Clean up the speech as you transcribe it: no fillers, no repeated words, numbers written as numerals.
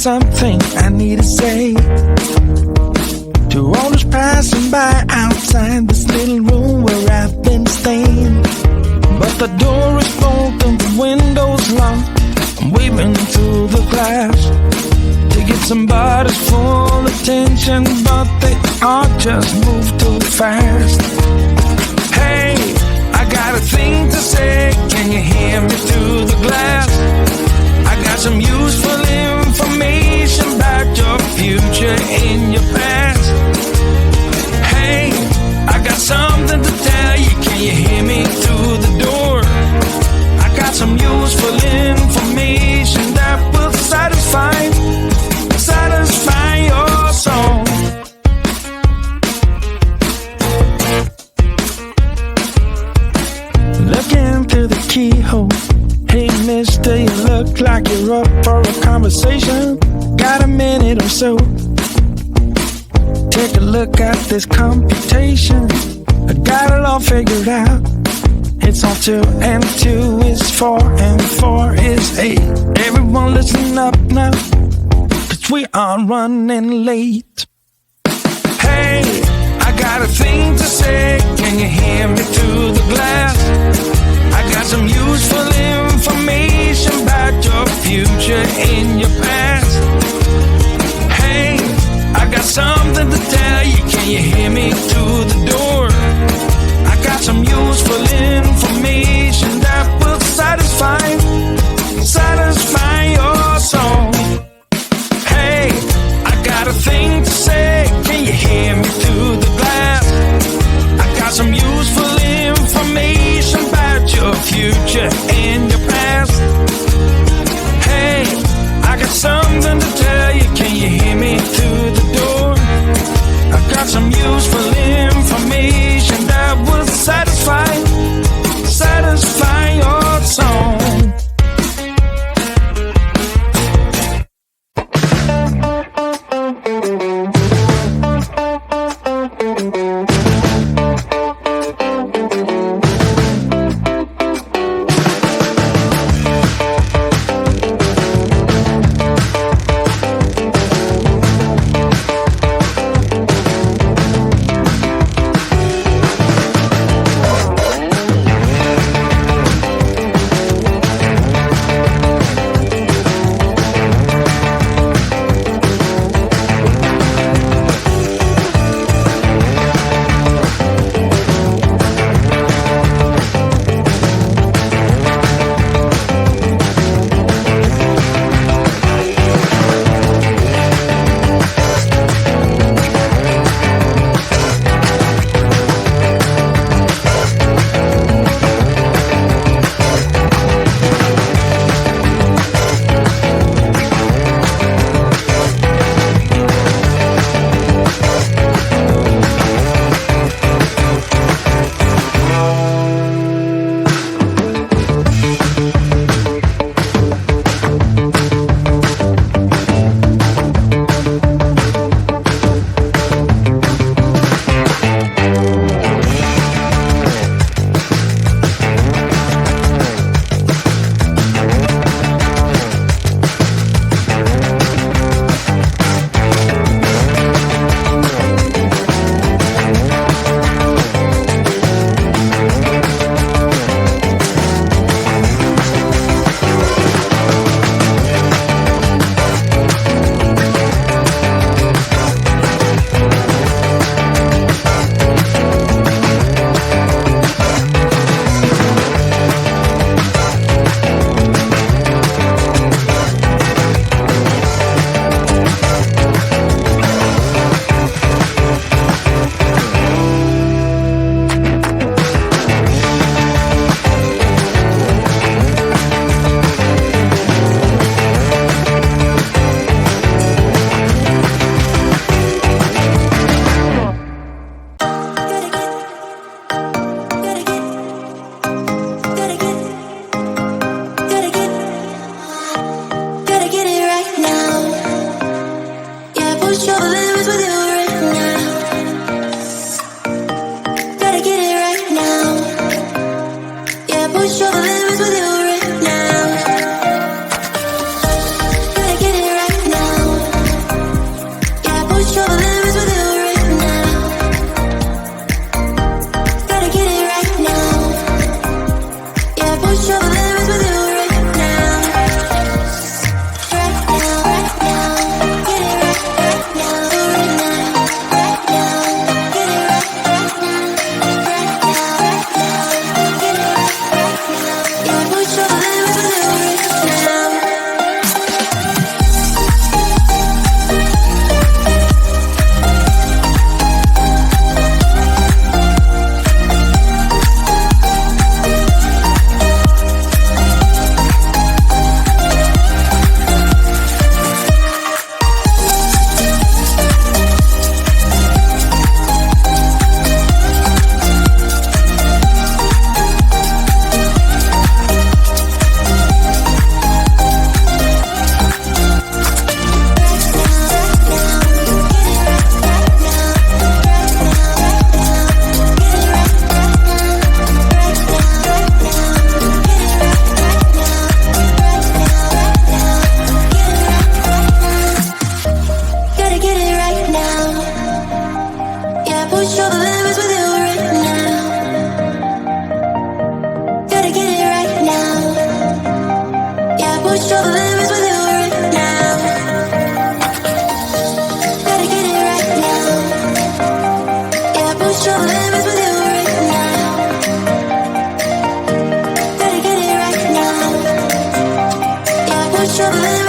Something I need to say to all those passing by outside this little room where I've been staying. But the door is open, the window's locked. I'm waving through the glass to get somebody's full attention, but they all just move too fast. Hey, I got a thing to say, can you hear me through the glass? I got some useful information about your future and your past. Hey, I got something to tell you, can you hear me through the door? I got some useful information that will satisfy your soul. Looking through the keyhole. Hey mister, you look like you're up for a conversation. Got a minute or so? Take a look at this computation. I got it all figured out. It's all 2 and 2 is 4 and 4 is 8. Everyone listen up now, 'cause we are running late. Hey, I got a thing to say, can you hear me through the glass? I got some useful information about your future and your past. Hey, I got something to tell you, can you hear me through the door? I got some useful information that will satisfy your soul. Hey, I got a thing to say, can you hear me through the glass? I got some useful information about your future and your past. Hey, I got something to tell you, can you hear me through the door? I got some useful information that will satisfy your soul. push your limits with you right now. Gotta get it right now. Yeah, push your limits with you right now. Gotta get it right now. Yeah, push your limits.